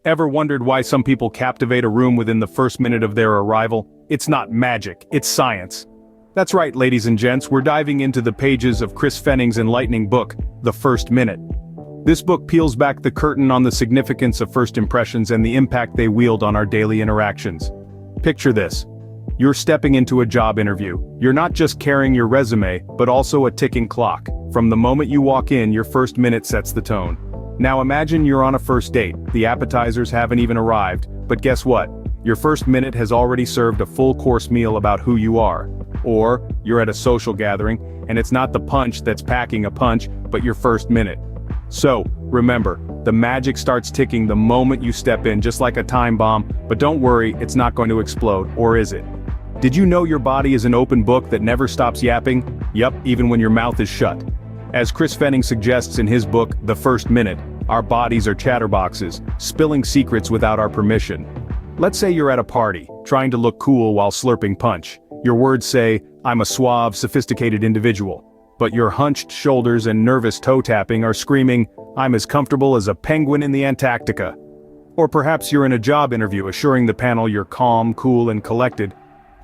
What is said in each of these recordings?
Ever wondered why some people captivate a room within the first minute of their arrival? It's not magic, it's science. That's right, ladies and gents, we're diving into the pages of Chris Fenning's enlightening book, The First Minute. This book peels back the curtain on the significance of first impressions and the impact they wield on our daily interactions. Picture this. You're stepping into a job interview. You're not just carrying your resume, but also a ticking clock. From the moment you walk in, your first minute sets the tone. Now imagine you're on a first date. The appetizers haven't even arrived, but guess what? Your first minute has already served a full-course meal about who you are. Or, you're at a social gathering, and it's not the punch that's packing a punch, but your first minute. So, remember, the magic starts ticking the moment you step in, just like a time bomb, but don't worry, it's not going to explode, or is it? Did you know your body is an open book that never stops yapping? Yup, even when your mouth is shut. As Chris Fenning suggests in his book, The First Minute, our bodies are chatterboxes, spilling secrets without our permission. Let's say you're at a party, trying to look cool while slurping punch. Your words say, "I'm a suave, sophisticated individual." But your hunched shoulders and nervous toe-tapping are screaming, "I'm as comfortable as a penguin in the Antarctica." Or perhaps you're in a job interview assuring the panel you're calm, cool, and collected,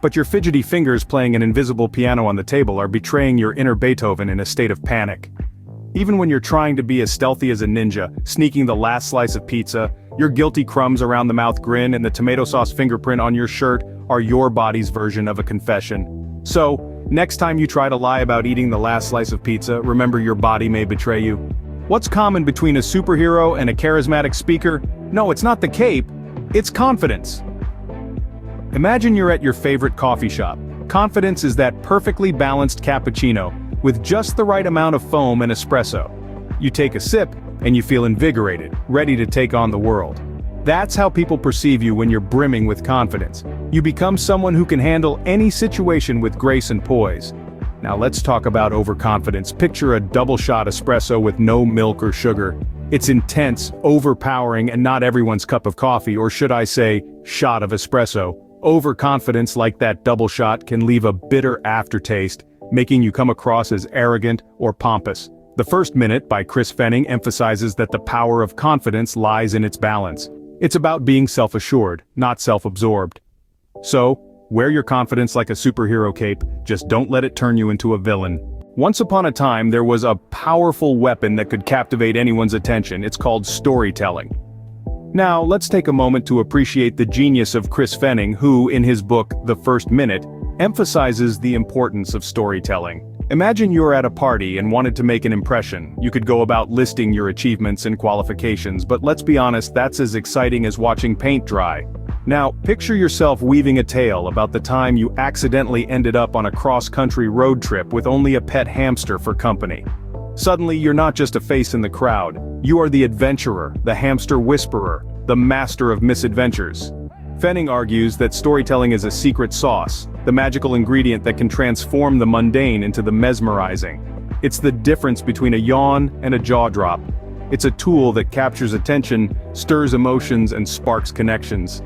but your fidgety fingers playing an invisible piano on the table are betraying your inner Beethoven in a state of panic. Even when you're trying to be as stealthy as a ninja, sneaking the last slice of pizza, your guilty crumbs around the mouth grin and the tomato sauce fingerprint on your shirt are your body's version of a confession. So, next time you try to lie about eating the last slice of pizza, remember your body may betray you. What's common between a superhero and a charismatic speaker? No, it's not the cape, it's confidence. Imagine you're at your favorite coffee shop. Confidence is that perfectly balanced cappuccino, with just the right amount of foam and espresso. You take a sip, and you feel invigorated, ready to take on the world. That's how people perceive you when you're brimming with confidence. You become someone who can handle any situation with grace and poise. Now let's talk about overconfidence. Picture a double-shot espresso with no milk or sugar. It's intense, overpowering, and not everyone's cup of coffee, or should I say, shot of espresso. Overconfidence like that double shot can leave a bitter aftertaste, making you come across as arrogant or pompous. The First Minute by Chris Fenning emphasizes that the power of confidence lies in its balance. It's about being self-assured, not self-absorbed. So, wear your confidence like a superhero cape, just don't let it turn you into a villain. Once upon a time there was a powerful weapon that could captivate anyone's attention. It's called storytelling. Now, let's take a moment to appreciate the genius of Chris Fenning, who, in his book, The First Minute, emphasizes the importance of storytelling. Imagine you're at a party and wanted to make an impression. You could go about listing your achievements and qualifications, but let's be honest, that's as exciting as watching paint dry. Now, picture yourself weaving a tale about the time you accidentally ended up on a cross-country road trip with only a pet hamster for company. Suddenly, you're not just a face in the crowd. You are the adventurer, the hamster whisperer, the master of misadventures. Fenning argues that storytelling is a secret sauce, the magical ingredient that can transform the mundane into the mesmerizing. It's the difference between a yawn and a jaw drop. It's a tool that captures attention, stirs emotions, and sparks connections.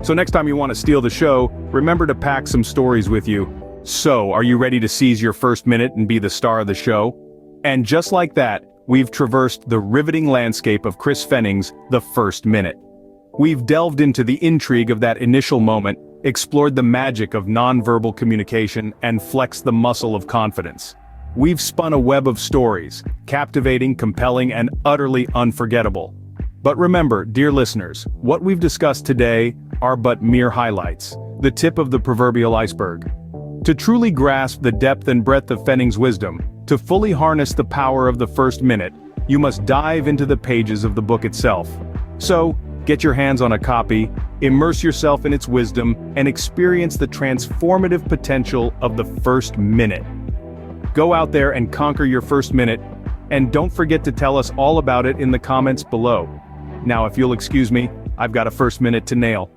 So next time you want to steal the show, remember to pack some stories with you. So, are you ready to seize your first minute and be the star of the show? And just like that, we've traversed the riveting landscape of Chris Fenning's The First Minute. We've delved into the intrigue of that initial moment, explored the magic of nonverbal communication, and flexed the muscle of confidence. We've spun a web of stories, captivating, compelling, and utterly unforgettable. But remember, dear listeners, what we've discussed today are but mere highlights, the tip of the proverbial iceberg. To truly grasp the depth and breadth of Fenning's wisdom, to fully harness the power of the first minute, you must dive into the pages of the book itself. So, get your hands on a copy, immerse yourself in its wisdom, and experience the transformative potential of the first minute. Go out there and conquer your first minute, and don't forget to tell us all about it in the comments below. Now, if you'll excuse me, I've got a first minute to nail.